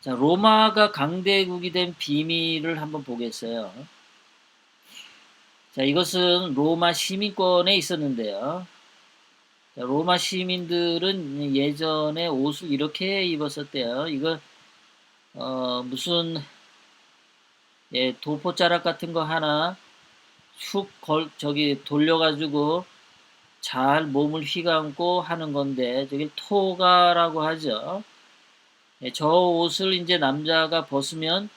자, 로마가 강대국이 된 비밀을 한번 보겠어요. 자, 이것은 로마 시민권에 있었는데요. 자, 로마 시민들은 예전에 옷을 이렇게 입었었대요. 이거 무슨 도포자락 같은 거 하나 저기 돌려가지고 잘 몸을 휘감고 하는 건데 저기 토가라고 하죠. 저 옷을 이제 남자가 벗으면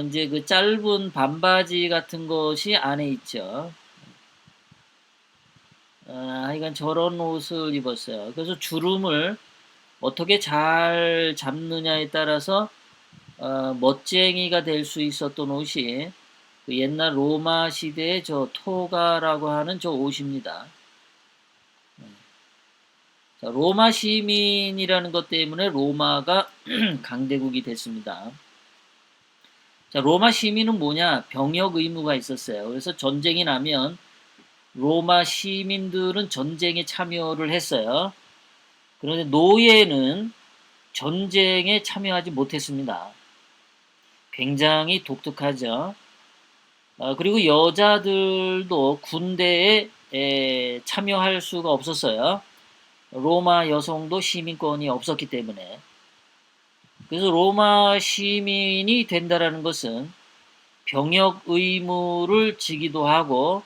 이제 그 짧은 반바지 같은 것이 안에 있죠. 하여간 저런 옷을 입었어요. 그래서 주름을 어떻게 잘 잡느냐에 따라서 멋쟁이가 될 수 있었던 옷이 그 옛날 로마 시대의 저 토가라고 하는 저 옷입니다. 자, 로마 시민이라는 것 때문에 로마가 강대국이 됐습니다. 자, 로마 시민은 뭐냐? 병역 의무가 있었어요. 그래서 전쟁이 나면 로마 시민들은 전쟁에 참여를 했어요. 그런데 노예는 전쟁에 참여하지 못했습니다. 굉장히 독특하죠. 그리고 여자들도 군대에 참여할 수가 없었어요. 로마 여성도 시민권이 없었기 때문에. 그래서 로마 시민이 된다라는 것은 병역 의무를 지기도 하고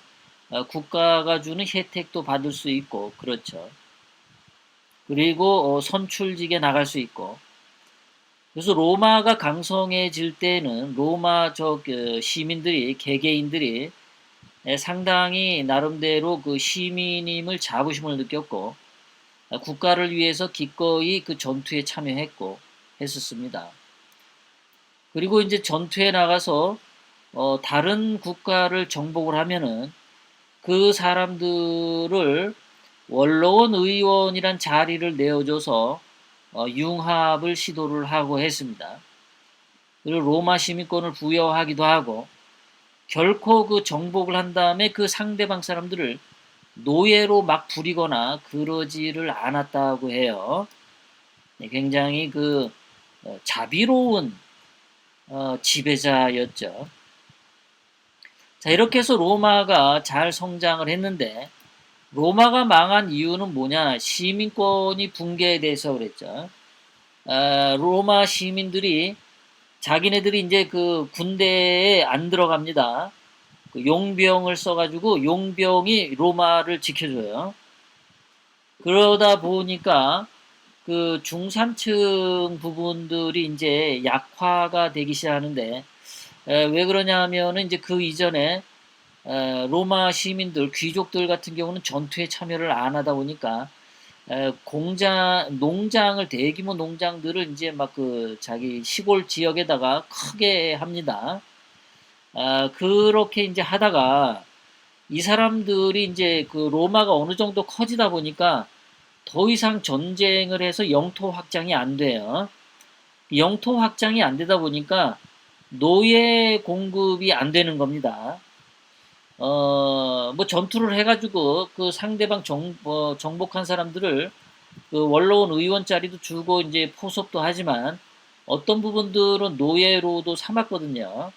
국가가 주는 혜택도 받을 수 있고 그렇죠. 그리고 선출직에 나갈 수 있고. 그래서 로마가 강성해질 때는 로마 시민들이 개개인들이 상당히 나름대로 그 시민임을 자부심을 느꼈고 국가를 위해서 기꺼이 그 전투에 참여했고 했었습니다. 그리고 이제 전투에 나가서 다른 국가를 정복을 하면은 그 사람들을 원로원 의원이란 자리를 내어줘서 융합을 시도를 하고 했습니다. 그리고 로마 시민권을 부여하기도 하고 결코 그 정복을 한 다음에 그 상대방 사람들을 노예로 막 부리거나 그러지를 않았다고 해요. 굉장히 그 자비로운 지배자였죠. 자, 이렇게 해서 로마가 잘 성장을 했는데 로마가 망한 이유는 뭐냐? 시민권이 붕괴돼서 그랬죠. 로마 시민들이 자기네들이 이제 그 군대에 안 들어갑니다. 그 용병을 써가지고 용병이 로마를 지켜줘요. 그러다 보니까 그 중산층 부분들이 이제 약화가 되기 시작하는데 왜 그러냐면은 이제 그 이전에 로마 시민들 귀족들 같은 경우는 전투에 참여를 안 하다 보니까 농장을 대규모 농장들을 이제 막 그 자기 시골 지역에다가 크게 합니다. 그렇게 이제 하다가 이 사람들이 이제 그 로마가 어느 정도 커지다 보니까 더 이상 전쟁을 해서 영토 확장이 안 돼요. 영토 확장이 안 되다 보니까 노예 공급이 안 되는 겁니다. 뭐 전투를 해가지고 그 상대방 정복한 사람들을 그 원로원 의원 자리도 주고 이제 포섭도 하지만 어떤 부분들은 노예로도 삼았거든요.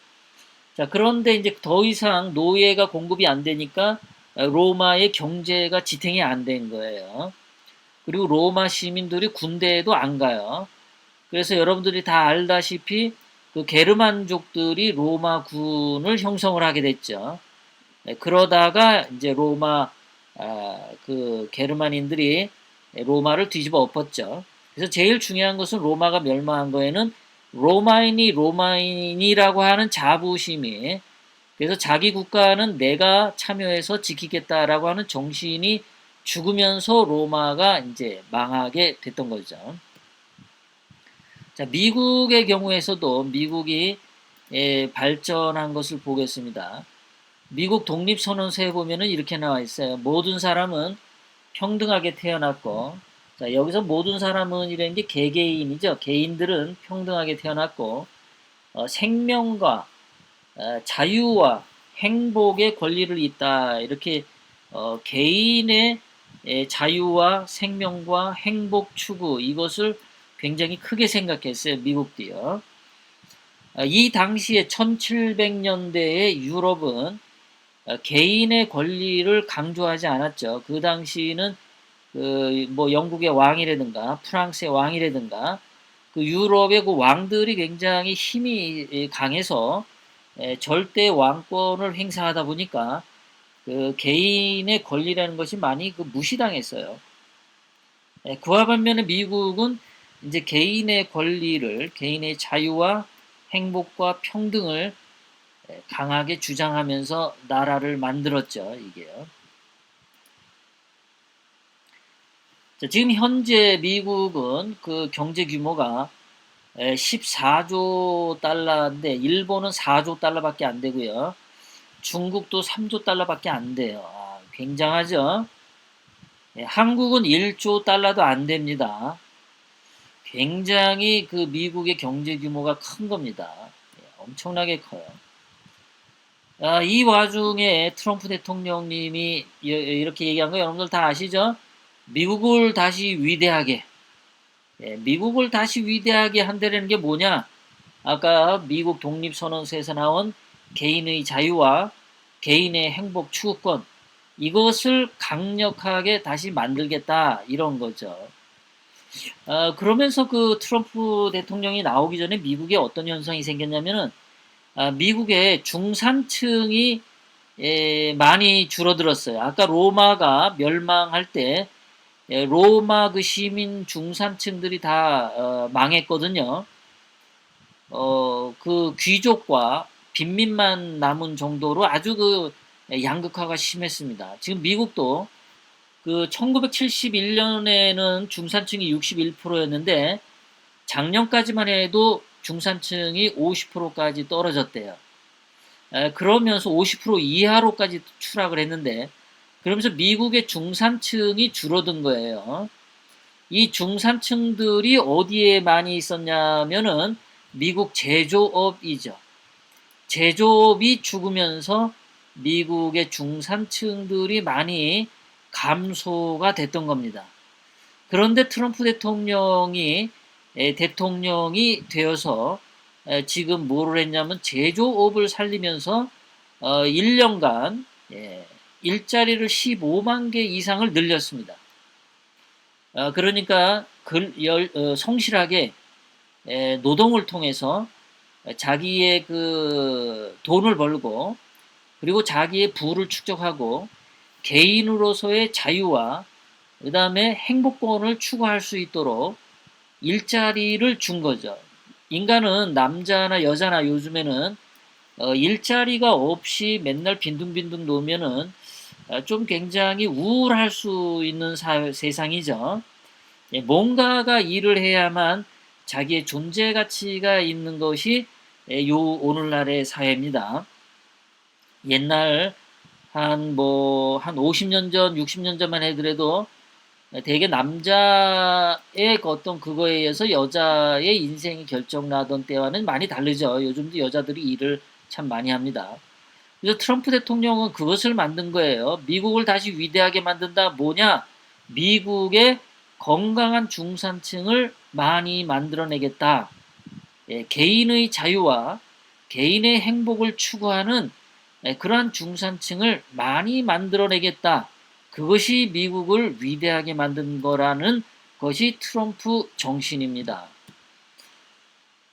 자, 그런데 이제 더 이상 노예가 공급이 안 되니까 로마의 경제가 지탱이 안 된 거예요. 그리고 로마 시민들이 군대에도 안 가요. 그래서 여러분들이 다 알다시피 그 게르만족들이 로마군을 형성을 하게 됐죠. 그러다가 이제 그 게르만인들이 로마를 뒤집어 엎었죠. 그래서 제일 중요한 것은 로마가 멸망한 거에는 로마인이라고 하는 자부심이 그래서 자기 국가는 내가 참여해서 지키겠다라고 하는 정신이 죽으면서 로마가 이제 망하게 됐던 거죠. 자, 미국의 경우에서도 미국이 발전한 것을 보겠습니다. 미국 독립선언서에 보면은 이렇게 나와 있어요. 모든 사람은 평등하게 태어났고, 자, 여기서 모든 사람은 이라는 게 개개인이죠. 개인들은 평등하게 태어났고, 생명과 자유와 행복의 권리를 있다. 이렇게 개인의 자유와 생명과 행복 추구 이것을 굉장히 크게 생각했어요. 미국도요. 이 당시에 1700년대의 유럽은 개인의 권리를 강조하지 않았죠. 그 당시는 그 뭐 영국의 왕이라든가 프랑스의 왕이라든가 그 유럽의 그 왕들이 굉장히 힘이 강해서 절대 왕권을 행사하다 보니까 그 개인의 권리라는 것이 많이 그 무시당했어요. 그와 반면에 미국은 이제 개인의 권리를, 개인의 자유와 행복과 평등을 강하게 주장하면서 나라를 만들었죠, 이게요. 자, 지금 현재 미국은 그 경제 규모가 14조 달러인데 일본은 4조 달러밖에 안 되고요. 중국도 3조 달러밖에 안 돼요. 굉장하죠? 한국은 1조 달러도 안 됩니다. 굉장히 그 미국의 경제 규모가 큰 겁니다. 엄청나게 커요. 이 와중에 트럼프 대통령님이 이렇게 얘기한 거 여러분들 다 아시죠? 미국을 다시 위대하게, 미국을 다시 위대하게 한다는 게 뭐냐? 아까 미국 독립선언서에서 나온 개인의 자유와 개인의 행복 추구권, 이것을 강력하게 다시 만들겠다, 이런 거죠. 그러면서 그 트럼프 대통령이 나오기 전에 미국에 어떤 현상이 생겼냐면은, 미국의 중산층이 많이 줄어들었어요. 아까 로마가 멸망할 때 로마 그 시민 중산층들이 다 망했거든요. 그 귀족과 빈민만 남은 정도로 아주 그 양극화가 심했습니다. 지금 미국도 그 1971년에는 중산층이 61%였는데 작년까지만 해도 중산층이 50%까지 떨어졌대요. 그러면서 50% 이하로까지 추락을 했는데 그러면서 미국의 중산층이 줄어든 거예요. 이 중산층들이 어디에 많이 있었냐면은 미국 제조업이죠. 제조업이 죽으면서 미국의 중산층들이 많이 감소가 됐던 겁니다. 그런데 트럼프 대통령이 되어서 지금 뭐를 했냐면 제조업을 살리면서 1년간 일자리를 15만 개 이상을 늘렸습니다. 그러니까 성실하게 노동을 통해서 자기의 그 돈을 벌고 그리고 자기의 부를 축적하고 개인으로서의 자유와 그 다음에 행복권을 추구할 수 있도록 일자리를 준 거죠. 인간은 남자나 여자나 요즘에는 일자리가 없이 맨날 빈둥빈둥 놓으면은 좀 굉장히 우울할 수 있는 세상이죠. 뭔가가 일을 해야만 자기의 존재 가치가 있는 것이 요 오늘날의 사회입니다. 옛날 한 50년 전, 60년 전만 해더라도 대개 남자의 어떤 그거에 의해서 여자의 인생이 결정나던 때와는 많이 다르죠. 요즘도 여자들이 일을 참 많이 합니다. 그래서 트럼프 대통령은 그것을 만든 거예요. 미국을 다시 위대하게 만든다. 뭐냐? 미국의 건강한 중산층을 많이 만들어내겠다. 개인의 자유와 개인의 행복을 추구하는 그러한 중산층을 많이 만들어내겠다. 그것이 미국을 위대하게 만든 거라는 것이 트럼프 정신입니다.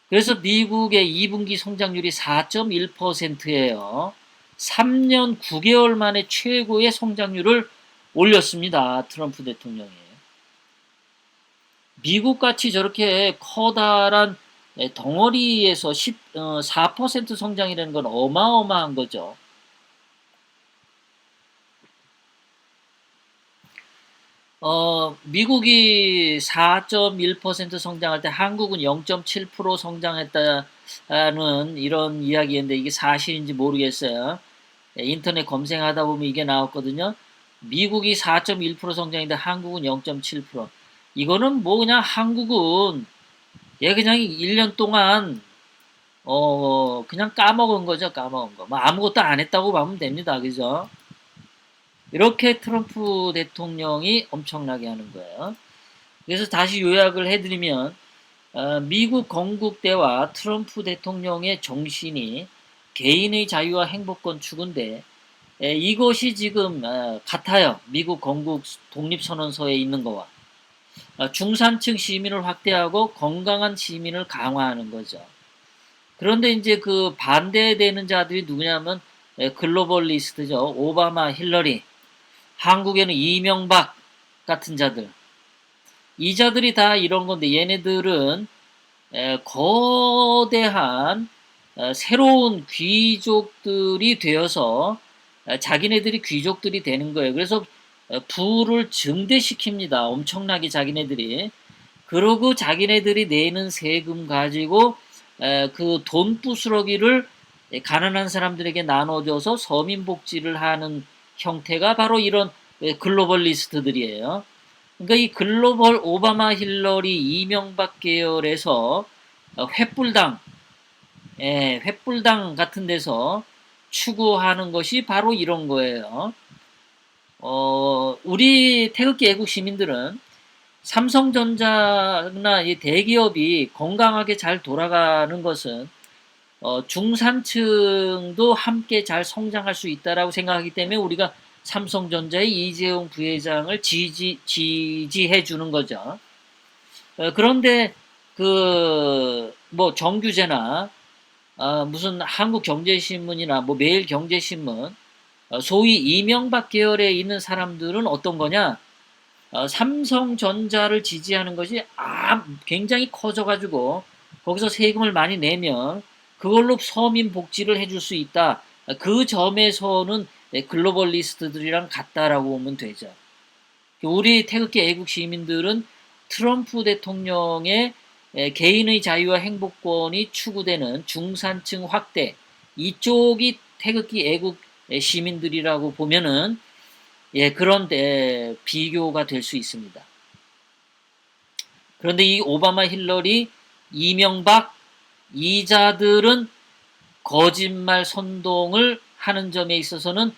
그래서 미국의 2분기 성장률이 4.1%예요. 3년 9개월 만에 최고의 성장률을 올렸습니다. 트럼프 대통령이. 미국같이 저렇게 커다란 덩어리에서 4% 성장이라는 건 어마어마한 거죠. 미국이 4.1% 성장할 때 한국은 0.7% 성장했다는 이런 이야기인데 이게 사실인지 모르겠어요. 인터넷 검색하다 보면 이게 나왔거든요. 미국이 4.1% 성장인데 한국은 0.7%. 이거는 뭐 그냥 한국은 그냥 1년 동안 그냥 까먹은 거죠. 까먹은 거. 뭐 아무것도 안 했다고 보면 됩니다. 그죠? 이렇게 트럼프 대통령이 엄청나게 하는 거예요. 그래서 다시 요약을 해드리면 미국 건국대와 트럼프 대통령의 정신이 개인의 자유와 행복권 추구인데 이것이 지금 같아요. 미국 건국 독립선언서에 있는 거와. 중산층 시민을 확대하고 건강한 시민을 강화하는 거죠. 그런데 이제 그 반대되는 자들이 누구냐면 글로벌리스트죠. 오바마, 힐러리, 한국에는 이명박 같은 자들. 이 자들이 다 이런 건데 얘네들은 거대한 새로운 귀족들이 되어서 자기네들이 귀족들이 되는 거예요. 그래서 부를 증대시킵니다. 엄청나게 자기네들이. 그러고 자기네들이 내는 세금 가지고 그 돈 부스러기를 가난한 사람들에게 나눠줘서 서민복지를 하는 형태가 바로 이런 글로벌리스트들이에요. 그러니까 이 글로벌 오바마 힐러리 이명박 계열에서 횃불당, 횃불당 같은 데서 추구하는 것이 바로 이런 거예요. 우리 태극기 애국 시민들은 삼성전자나 이 대기업이 건강하게 잘 돌아가는 것은 중산층도 함께 잘 성장할 수 있다라고 생각하기 때문에 우리가 삼성전자의 이재용 부회장을 지지해 주는 거죠. 그런데 뭐 정규제나 무슨 한국경제신문이나 뭐 매일경제신문 소위 이명박 계열에 있는 사람들은 어떤 거냐? 삼성전자를 지지하는 것이 굉장히 커져가지고 거기서 세금을 많이 내면 그걸로 서민 복지를 해줄 수 있다. 그 점에서는 글로벌리스트들이랑 같다라고 보면 되죠. 우리 태극기 애국 시민들은 트럼프 대통령의 개인의 자유와 행복권이 추구되는 중산층 확대 이쪽이 태극기 애국 시민들이라고 보면은 그런데 비교가 될 수 있습니다. 그런데 이 오바마, 힐러리, 이명박 이자들은 거짓말 선동을 하는 점에 있어서는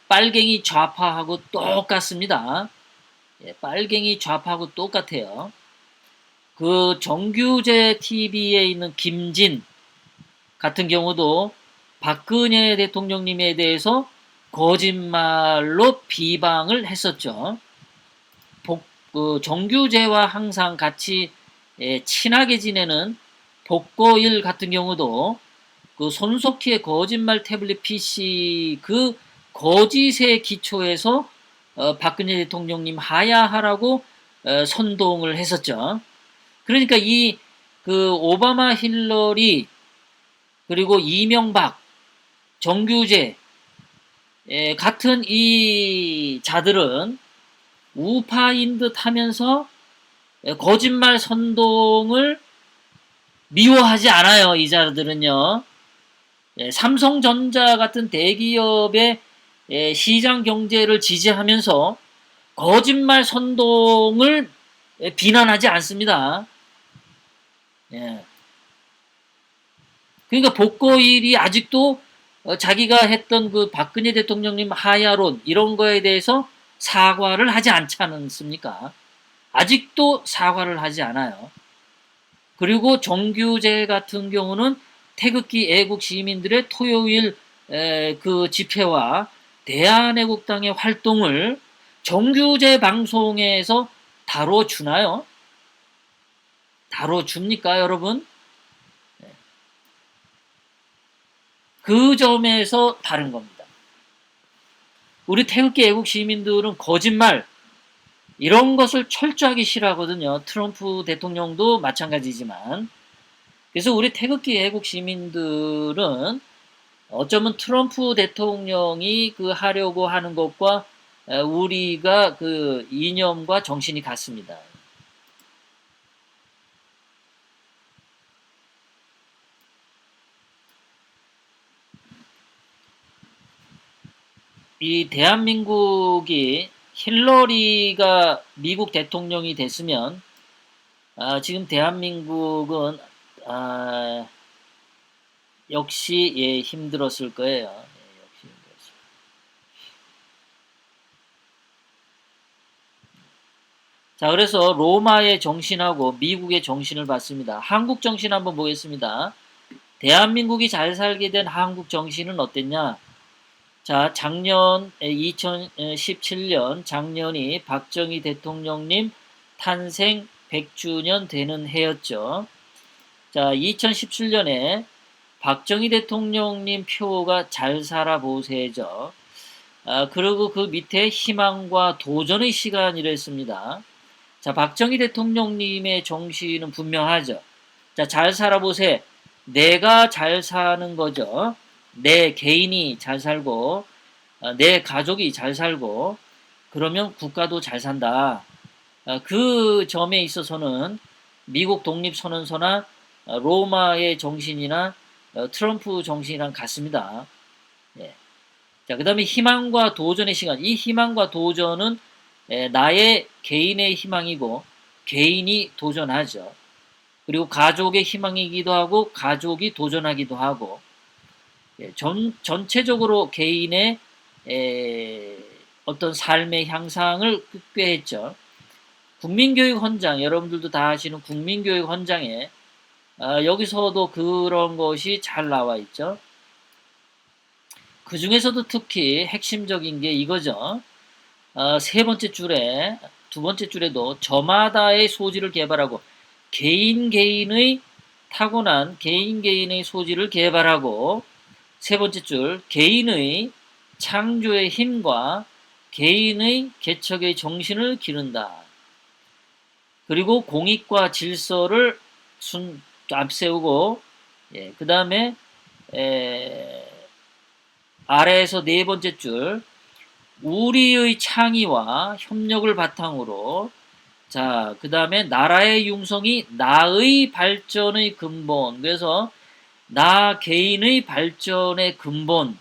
빨갱이 좌파하고 똑같습니다. 빨갱이 좌파하고 똑같아요. 그 정규제 TV에 있는 김진 같은 경우도 박근혜 대통령님에 대해서 거짓말로 비방을 했었죠. 정규제와 항상 같이 친하게 지내는 복고일 같은 경우도 그 손석희의 거짓말 태블릿 PC 그 거짓의 기초에서 박근혜 대통령님 하야하라고 선동을 했었죠. 그러니까 이 그 오바마 힐러리 그리고 이명박 정규제 같은 이 자들은 우파인 듯 하면서 거짓말 선동을 미워하지 않아요. 이 자들은요. 삼성전자 같은 대기업의 시장 경제를 지지하면서 거짓말 선동을 비난하지 않습니다. 그러니까 복고일이 아직도 자기가 했던 그 박근혜 대통령님 하야론 이런 거에 대해서 사과를 하지 않지 않습니까? 아직도 사과를 하지 않아요. 그리고 정규제 같은 경우는 태극기 애국 시민들의 토요일 그 집회와 대한애국당의 활동을 정규제 방송에서 다뤄주나요? 다뤄줍니까, 여러분? 그 점에서 다른 겁니다. 우리 태극기 애국 시민들은 거짓말 이런 것을 철저하게 싫어하거든요. 트럼프 대통령도 마찬가지지만. 그래서 우리 태극기 애국 시민들은 어쩌면 트럼프 대통령이 그 하려고 하는 것과 우리가 그 이념과 정신이 같습니다. 이 대한민국이 힐러리가 미국 대통령이 됐으면 지금 대한민국은 역시 힘들었을 거예요. 역시 힘들었을. 자, 그래서 로마의 정신하고 미국의 정신을 봤습니다. 한국 정신 한번 보겠습니다. 대한민국이 잘 살게 된 한국 정신은 어땠냐? 자, 작년 2017년 작년이 박정희 대통령님 탄생 100주년 되는 해였죠. 자, 2017년에 박정희 대통령님 표가 잘 살아보세죠. 그리고 그 밑에 희망과 도전의 시간이랬습니다. 자, 박정희 대통령님의 정신은 분명하죠. 자, 잘 살아보세. 내가 잘 사는 거죠. 내 개인이 잘 살고, 내 가족이 잘 살고, 그러면 국가도 잘 산다. 그 점에 있어서는 미국 독립선언서나 로마의 정신이나 트럼프 정신이랑 같습니다. 예. 자, 그 다음에 희망과 도전의 시간. 이 희망과 도전은 나의 개인의 희망이고 개인이 도전하죠. 그리고 가족의 희망이기도 하고 가족이 도전하기도 하고 전체적으로 개인의 어떤 삶의 향상을 꾀했죠. 국민교육 헌장, 여러분들도 다 아시는 국민교육 헌장에 여기서도 그런 것이 잘 나와 있죠. 그 중에서도 특히 핵심적인 게 이거죠. 세 번째 줄에, 두 번째 줄에도 저마다의 소질을 개발하고 개인의 타고난 개인의 소질을 개발하고 세 번째 줄 개인의 창조의 힘과 개인의 개척의 정신을 기른다. 그리고 공익과 질서를 앞세우고 그 다음에 아래에서 네 번째 줄 우리의 창의와 협력을 바탕으로 자, 그 다음에 나라의 융성이 나의 발전의 근본. 그래서 나 개인의 발전의 근본.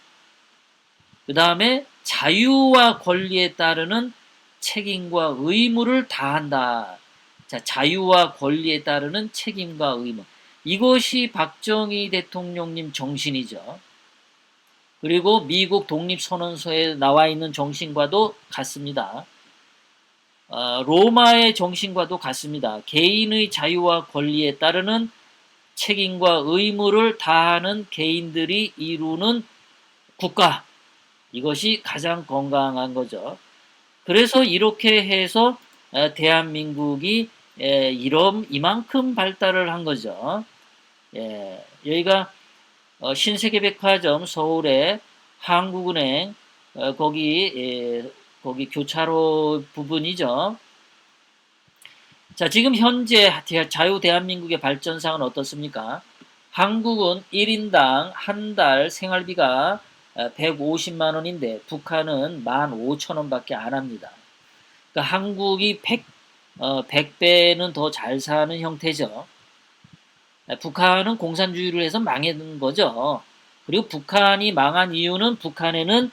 그 다음에 자유와 권리에 따르는 책임과 의무를 다한다. 자, 자유와 권리에 따르는 책임과 의무. 이것이 박정희 대통령님 정신이죠. 그리고 미국 독립선언서에 나와 있는 정신과도 같습니다. 로마의 정신과도 같습니다. 개인의 자유와 권리에 따르는 책임과 의무를 다하는 개인들이 이루는 국가. 이것이 가장 건강한 거죠. 그래서 이렇게 해서 대한민국이 이만큼 발달을 한 거죠. 여기가 신세계백화점 서울의 한국은행 거기 교차로 부분이죠. 자, 지금 현재 자유대한민국의 발전상은 어떻습니까? 한국은 1인당 한 달 생활비가 150만 원인데 북한은 15,000원밖에 안 합니다. 그러니까 한국이 100배는 더 잘 사는 형태죠. 북한은 공산주의를 해서 망한 거죠. 그리고 북한이 망한 이유는 북한에는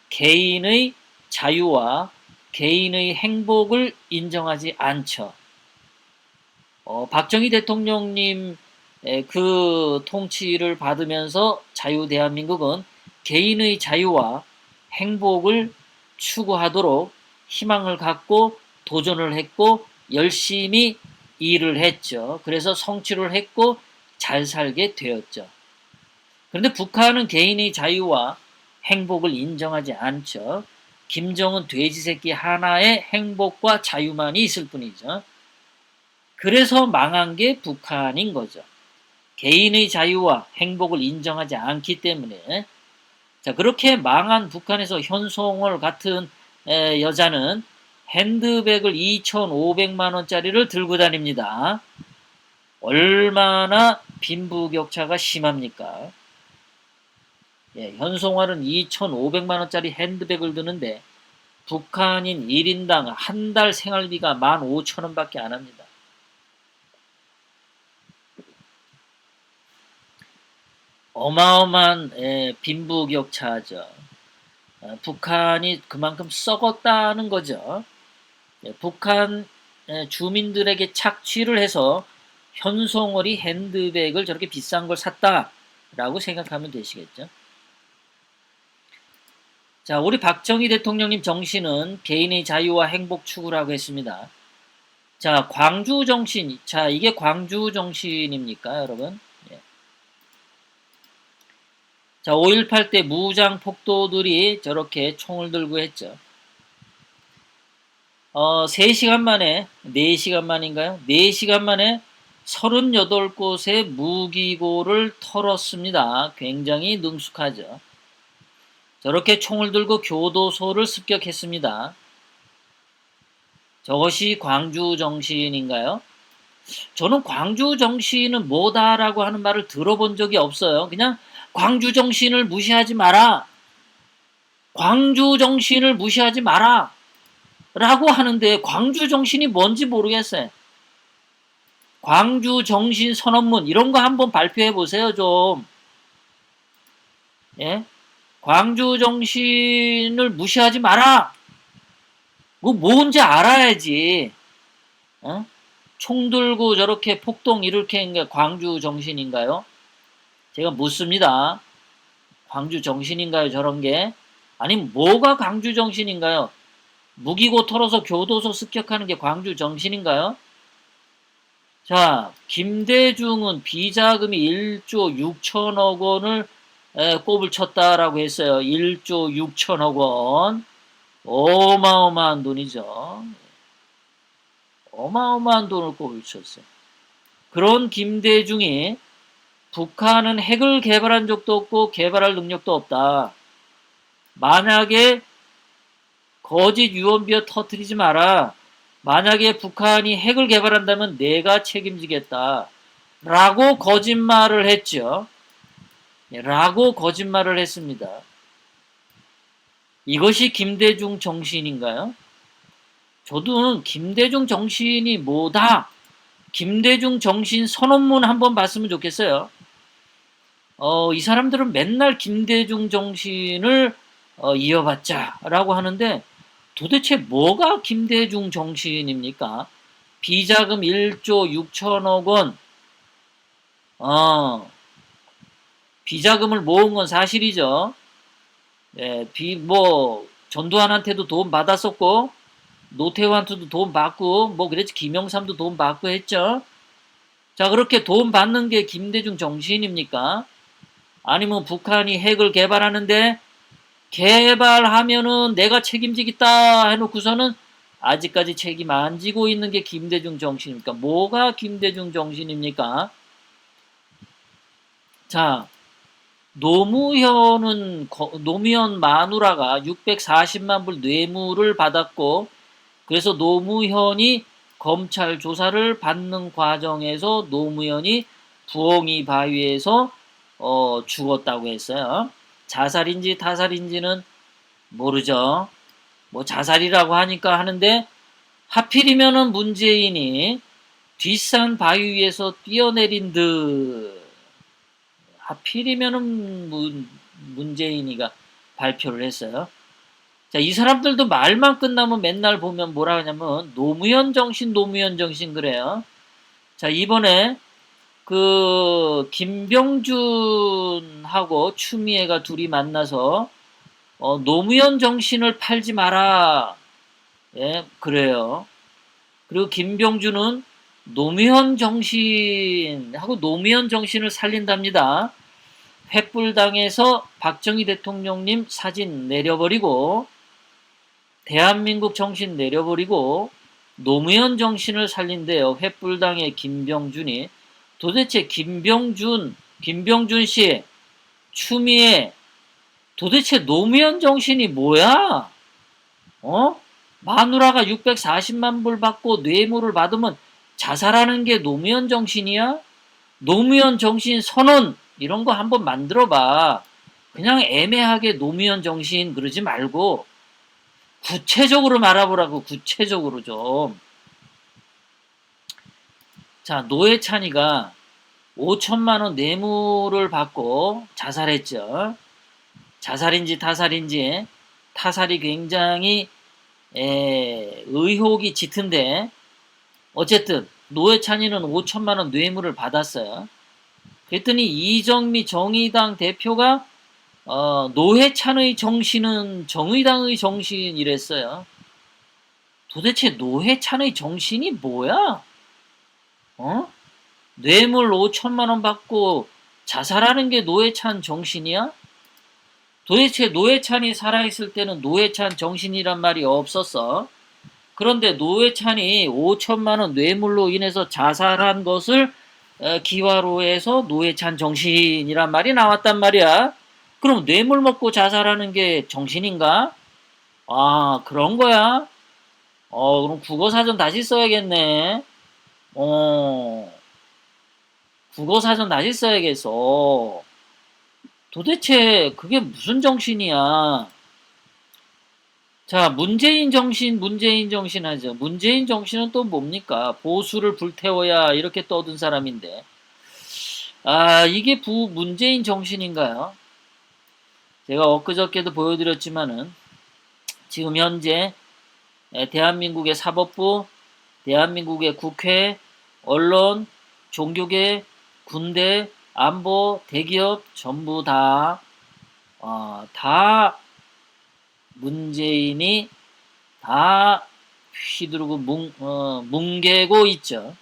개인의 자유와 개인의 행복을 인정하지 않죠. 박정희 대통령님 그 통치를 받으면서 자유대한민국은 개인의 자유와 행복을 추구하도록 희망을 갖고 도전을 했고 열심히 일을 했죠. 그래서 성취를 했고 잘 살게 되었죠. 그런데 북한은 개인의 자유와 행복을 인정하지 않죠. 김정은 돼지새끼 하나의 행복과 자유만이 있을 뿐이죠. 그래서 망한 게 북한인 거죠. 개인의 자유와 행복을 인정하지 않기 때문에 자, 그렇게 망한 북한에서 현송월 같은 여자는 핸드백을 2,500만 원짜리를 들고 다닙니다. 얼마나 빈부격차가 심합니까? 현송월은 2,500만 원짜리 핸드백을 드는데 북한인 1인당 한 달 생활비가 15,000원밖에 안 합니다. 어마어마한 빈부격차죠. 북한이 그만큼 썩었다는 거죠. 북한 주민들에게 착취를 해서 현송월이 핸드백을 저렇게 비싼 걸 샀다라고 생각하면 되시겠죠. 자, 우리 박정희 대통령님 정신은 개인의 자유와 행복 추구라고 했습니다. 자, 광주 정신. 자, 이게 광주 정신입니까, 여러분? 예. 자, 5.18 때 무장 폭도들이 저렇게 총을 들고 했죠. 3시간 만에, 4시간 만인가요? 4시간 만에 38곳의 무기고를 털었습니다. 굉장히 능숙하죠. 저렇게 총을 들고 교도소를 습격했습니다. 저것이 광주 정신인가요? 저는 광주 정신은 뭐다라고 하는 말을 들어본 적이 없어요. 그냥 광주 정신을 무시하지 마라. 광주 정신을 무시하지 마라. 라고 하는데 광주 정신이 뭔지 모르겠어요. 광주 정신 선언문 이런 거 한번 발표해 보세요, 좀. 예? 광주 정신을 무시하지 마라. 뭐 뭔지 알아야지. 어? 총 들고 저렇게 폭동 일으키는 게 광주 정신인가요? 제가 묻습니다. 광주 정신인가요, 저런 게? 아니, 뭐가 광주 정신인가요? 무기고 털어서 교도소 습격하는 게 광주 정신인가요? 자, 김대중은 비자금이 1조 6천억 원을 꼽을 쳤다라고 했어요. 1조 6천억 원. 어마어마한 돈이죠. 어마어마한 돈을 꼽을 쳤어요. 그런 김대중이 북한은 핵을 개발한 적도 없고 개발할 능력도 없다. 만약에 거짓 유언비어 터뜨리지 마라. 만약에 북한이 핵을 개발한다면 내가 책임지겠다. 라고 거짓말을 했죠. 라고 거짓말을 했습니다. 이것이 김대중 정신인가요? 저도 김대중 정신이 뭐다? 김대중 정신 선언문 한번 봤으면 좋겠어요. 이 사람들은 맨날 김대중 정신을 이어받자라고 하는데 도대체 뭐가 김대중 정신입니까? 비자금 1조 6천억 원, 비자금을 모은 건 사실이죠. 예, 전두환한테도 돈 받았었고, 노태우한테도 돈 받고, 그랬지, 김영삼도 돈 받고 했죠. 자, 그렇게 돈 받는 게 김대중 정신입니까? 아니면 북한이 핵을 개발하는데, 개발하면은 내가 책임지겠다 해놓고서는 아직까지 책임 안 지고 있는 게 김대중 정신입니까? 뭐가 김대중 정신입니까? 자, 노무현 마누라가 640만 불 뇌물을 받았고, 그래서 노무현이 검찰 조사를 받는 과정에서 노무현이 부엉이 바위에서 죽었다고 했어요. 자살인지 타살인지는 모르죠. 자살이라고 하니까 하는데 하필이면은 문재인이 뒷산 바위 위에서 뛰어내린 듯 하필이면은 문재인이가 발표를 했어요. 자, 이 사람들도 말만 끝나면 맨날 보면 뭐라 하냐면 노무현 정신 그래요. 자, 이번에 김병준하고 추미애가 둘이 만나서 노무현 정신을 팔지 마라. 예, 그래요. 그리고 김병준은 노무현 정신을 살린답니다. 횃불당에서 박정희 대통령님 사진 내려버리고 대한민국 정신 내려버리고 노무현 정신을 살린대요. 횃불당의 김병준이. 도대체 김병준 씨, 추미애, 도대체 노무현 정신이 뭐야? 마누라가 640만 불 받고 뇌물을 받으면 자살하는 게 노무현 정신이야? 노무현 정신 선언 이런 거 한번 만들어봐. 그냥 애매하게 노무현 정신 그러지 말고 구체적으로 말해보라고. 구체적으로 좀. 자, 노회찬이가 5천만 원 뇌물을 받고 자살했죠. 자살인지 타살인지. 타살이 굉장히 의혹이 짙은데 어쨌든 노회찬이는 5천만 원 뇌물을 받았어요. 그랬더니 이정미 정의당 대표가 노회찬의 정신은 정의당의 정신이랬어요. 도대체 노회찬의 정신이 뭐야? 어? 뇌물 5천만 원 받고 자살하는 게 노회찬 정신이야? 도대체 노회찬이 살아있을 때는 노회찬 정신이란 말이 없었어. 그런데 노회찬이 5천만 원 뇌물로 인해서 자살한 것을 기화로 해서 노회찬 정신이란 말이 나왔단 말이야. 그럼 뇌물 먹고 자살하는 게 정신인가? 아, 그런 거야? 그럼 국어사전 다시 써야겠네. 어, 국어사전 다시 써야겠어. 도대체 그게 무슨 정신이야? 자, 문재인 정신 하죠. 문재인 정신은 또 뭡니까? 보수를 불태워야 이렇게 떠든 사람인데. 아, 이게 문재인 정신인가요? 제가 엊그저께도 보여드렸지만은, 지금 현재 대한민국의 사법부, 대한민국의 국회, 언론, 종교계, 군대, 안보, 대기업 전부 다 문재인이 다 휘두르고 뭉개고 있죠.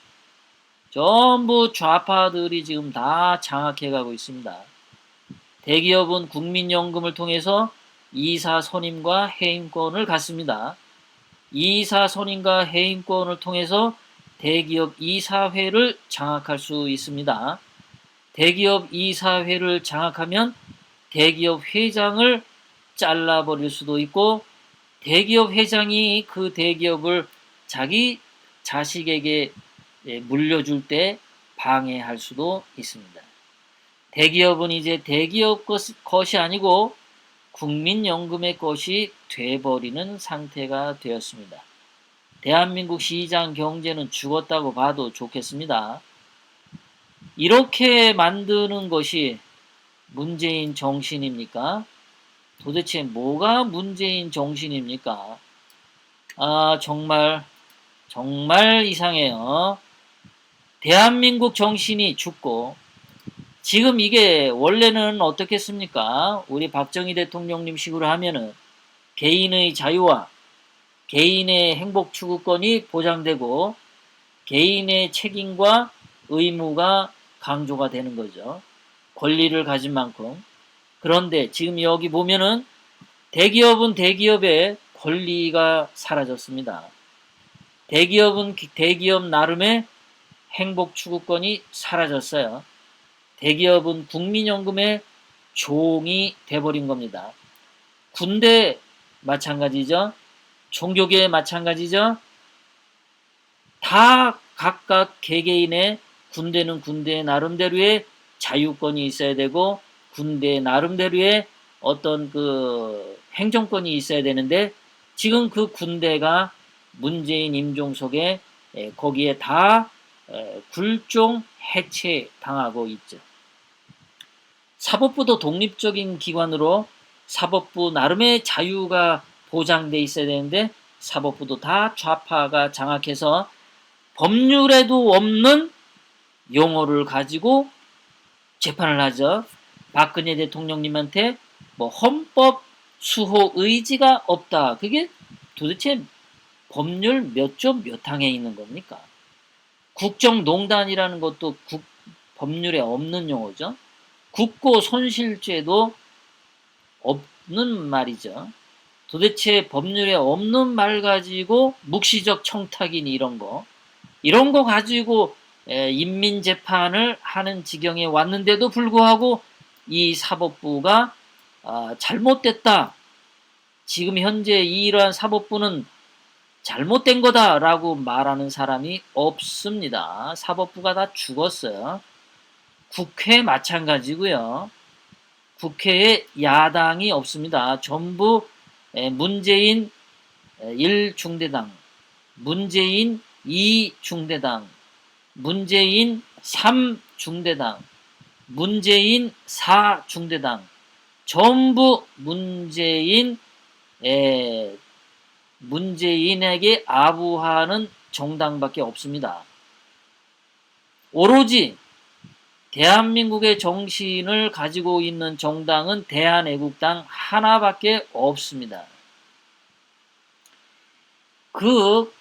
전부 좌파들이 지금 다 장악해가고 있습니다. 대기업은 국민연금을 통해서 이사 선임과 해임권을 갖습니다. 이사 선임과 해임권을 통해서 대기업 이사회를 장악할 수 있습니다. 대기업 이사회를 장악하면 대기업 회장을 잘라버릴 수도 있고 대기업 회장이 그 대기업을 자기 자식에게 물려줄 때 방해할 수도 있습니다. 대기업은 이제 대기업 것이 아니고 국민연금의 것이 돼버리는 상태가 되었습니다. 대한민국 시장 경제는 죽었다고 봐도 좋겠습니다. 이렇게 만드는 것이 문재인 정신입니까? 도대체 뭐가 문재인 정신입니까? 아, 정말 이상해요. 대한민국 정신이 죽고, 지금 이게 원래는 어떻겠습니까? 우리 박정희 대통령님 식으로 하면은 개인의 자유와 개인의 행복 추구권이 보장되고 개인의 책임과 의무가 강조가 되는 거죠. 권리를 가진 만큼. 그런데 지금 여기 보면은 대기업은 대기업의 권리가 사라졌습니다. 대기업은 대기업 나름의 행복 추구권이 사라졌어요. 대기업은 국민연금의 종이 돼버린 겁니다. 군대 마찬가지죠. 종교계 마찬가지죠. 다 각각 개개인의 군대는 군대 나름대로의 자유권이 있어야 되고 군대 나름대로의 어떤 그 행정권이 있어야 되는데 지금 그 군대가 문재인 임종석에 거기에 다 굴종 해체 당하고 있죠. 사법부도 독립적인 기관으로 사법부 나름의 자유가 보장돼 있어야 되는데 사법부도 다 좌파가 장악해서 법률에도 없는 용어를 가지고 재판을 하죠. 박근혜 대통령님한테 뭐 헌법 수호 의지가 없다. 그게 도대체 법률 몇 조 몇 항에 있는 겁니까? 국정농단이라는 것도 법률에 없는 용어죠. 국고손실죄도 없는 말이죠. 도대체 법률에 없는 말 가지고 묵시적 청탁인 이런 거 가지고 인민재판을 하는 지경에 왔는데도 불구하고 이 사법부가 잘못됐다. 지금 현재 이러한 사법부는 잘못된 거다라고 말하는 사람이 없습니다. 사법부가 다 죽었어요. 국회 마찬가지고요. 국회에 야당이 없습니다. 전부 문재인 1중대당, 문재인 2중대당, 문재인 3중대당, 문재인 4중대당, 전부 문재인에게 아부하는 정당밖에 없습니다. 오로지 대한민국의 정신을 가지고 있는 정당은 대한애국당 하나밖에 없습니다. 그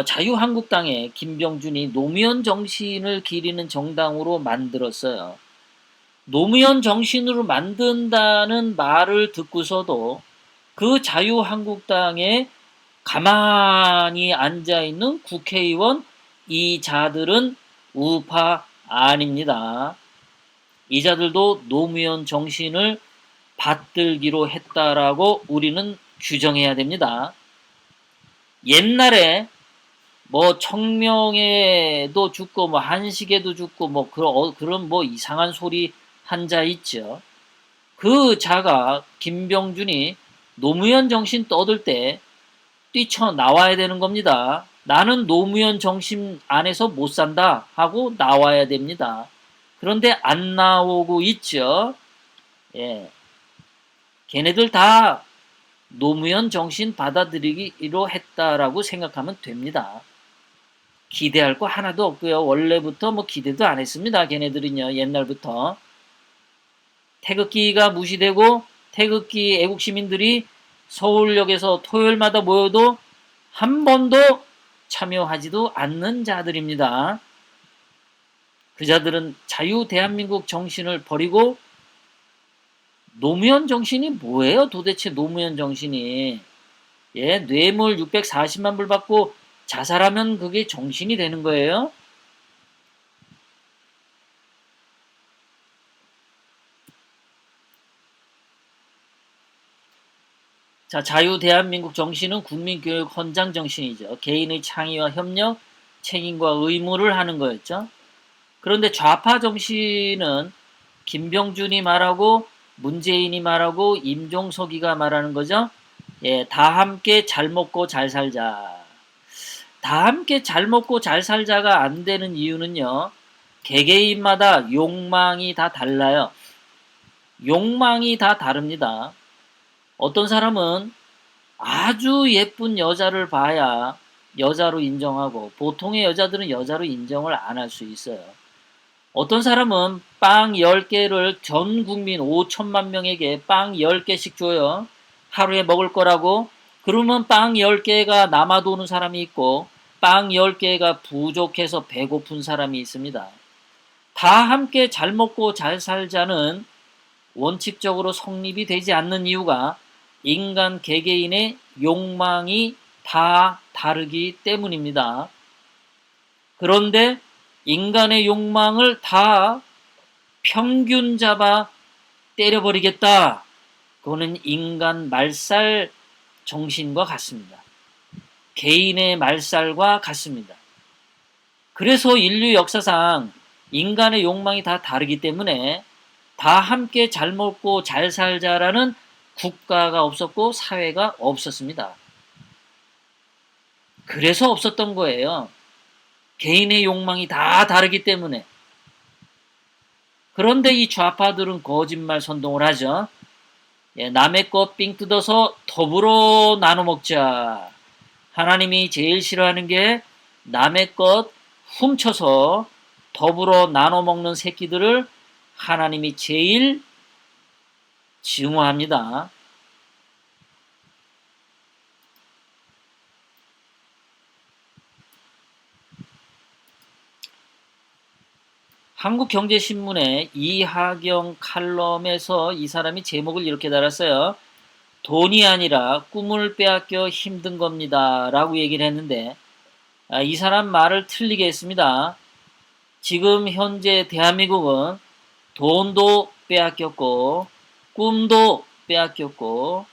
자유한국당에 김병준이 노무현 정신을 기리는 정당으로 만들었어요. 노무현 정신으로 만든다는 말을 듣고서도 그 자유한국당에 가만히 앉아있는 국회의원 이자들은 우파 아닙니다. 이자들도 노무현 정신을 받들기로 했다라고 우리는 규정해야 됩니다. 옛날에 뭐 청명회도 죽고 뭐 한식에도 죽고 뭐 그런 뭐 이상한 소리 한 자 있죠. 그 자가 김병준이 노무현 정신 떠들 때 뛰쳐나와야 되는 겁니다. 나는 노무현 정신 안에서 못 산다 하고 나와야 됩니다. 그런데 안 나오고 있죠. 예. 걔네들 다 노무현 정신 받아들이기로 했다라고 생각하면 됩니다. 기대할 거 하나도 없고요. 원래부터 뭐 기대도 안 했습니다. 걔네들은요. 옛날부터. 태극기가 무시되고 태극기 애국 시민들이 서울역에서 토요일마다 모여도 한 번도 참여하지도 않는 자들입니다. 그 자들은 자유 대한민국 정신을 버리고 노무현 정신이 뭐예요? 도대체 노무현 정신이. 예, 뇌물 640만 불 받고 자살하면 그게 정신이 되는 거예요? 자, 자유 대한민국 정신은 국민교육 헌장 정신이죠. 개인의 창의와 협력, 책임과 의무를 하는 거였죠. 그런데 좌파 정신은 김병준이 말하고 문재인이 말하고 임종석이가 말하는 거죠. 예, 다 함께 잘 먹고 잘 살자. 다 함께 잘 먹고 잘 살자가 안 되는 이유는요. 개개인마다 욕망이 다 달라요. 욕망이 다 다릅니다. 어떤 사람은 아주 예쁜 여자를 봐야 여자로 인정하고 보통의 여자들은 여자로 인정을 안 할 수 있어요. 어떤 사람은 빵 10개를 전 국민 5천만 명에게 빵 10개씩 줘요. 하루에 먹을 거라고. 그러면 빵 10개가 남아도는 사람이 있고 빵 10개가 부족해서 배고픈 사람이 있습니다. 다 함께 잘 먹고 잘 살자는 원칙적으로 성립이 되지 않는 이유가 인간 개개인의 욕망이 다 다르기 때문입니다. 그런데 인간의 욕망을 다 평균 잡아 때려버리겠다. 그거는 인간 말살 정신과 같습니다. 개인의 말살과 같습니다. 그래서 인류 역사상 인간의 욕망이 다 다르기 때문에 다 함께 잘 먹고 잘 살자라는 국가가 없었고 사회가 없었습니다. 그래서 없었던 거예요. 개인의 욕망이 다 다르기 때문에. 그런데 이 좌파들은 거짓말 선동을 하죠. 예, 남의 것 삥 뜯어서 더불어 나눠 먹자. 하나님이 제일 싫어하는 게 남의 것 훔쳐서 더불어 나눠 먹는 새끼들을 하나님이 제일 증오합니다. 한국경제신문의 이하경 칼럼에서 이 사람이 제목을 이렇게 달았어요. 돈이 아니라 꿈을 빼앗겨 힘든 겁니다. 라고 얘기를 했는데 이 사람 말을 틀리게 했습니다. 지금 현재 대한민국은 돈도 빼앗겼고 꿈도 빼앗겼고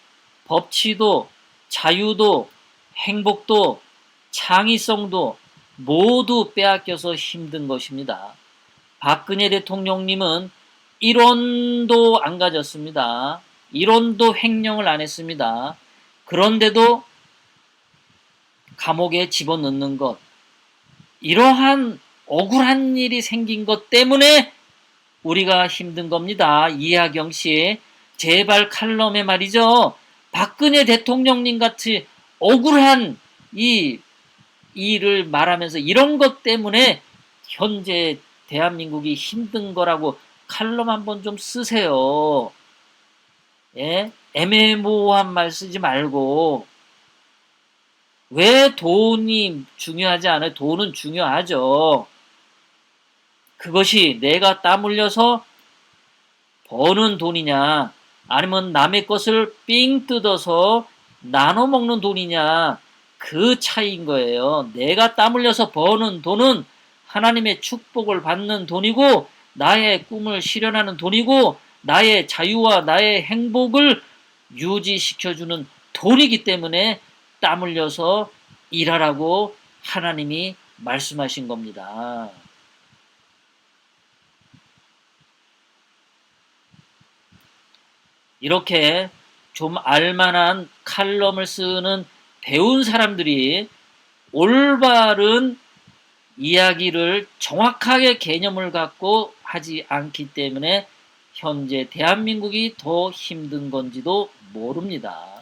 법치도 자유도 행복도 창의성도 모두 빼앗겨서 힘든 것입니다. 박근혜 대통령님은 1원도 안 가졌습니다. 1원도 횡령을 안 했습니다. 그런데도 감옥에 집어넣는 것, 이러한 억울한 일이 생긴 것 때문에 우리가 힘든 겁니다. 이하경 씨, 제발 칼럼에 말이죠. 박근혜 대통령님 같이 억울한 이 일을 말하면서 이런 것 때문에 현재 대한민국이 힘든 거라고 칼럼 한번 좀 쓰세요. 예? 애매모호한 말 쓰지 말고 왜 돈이 중요하지 않아요? 돈은 중요하죠. 그것이 내가 땀 흘려서 버는 돈이냐, 아니면 남의 것을 삥 뜯어서 나눠 먹는 돈이냐, 그 차이인 거예요. 내가 땀 흘려서 버는 돈은 하나님의 축복을 받는 돈이고, 나의 꿈을 실현하는 돈이고, 나의 자유와 나의 행복을 유지시켜주는 돈이기 때문에 땀 흘려서 일하라고 하나님이 말씀하신 겁니다. 이렇게 좀 알만한 칼럼을 쓰는 배운 사람들이 올바른 이야기를 정확하게 개념을 갖고 하지 않기 때문에 현재 대한민국이 더 힘든 건지도 모릅니다.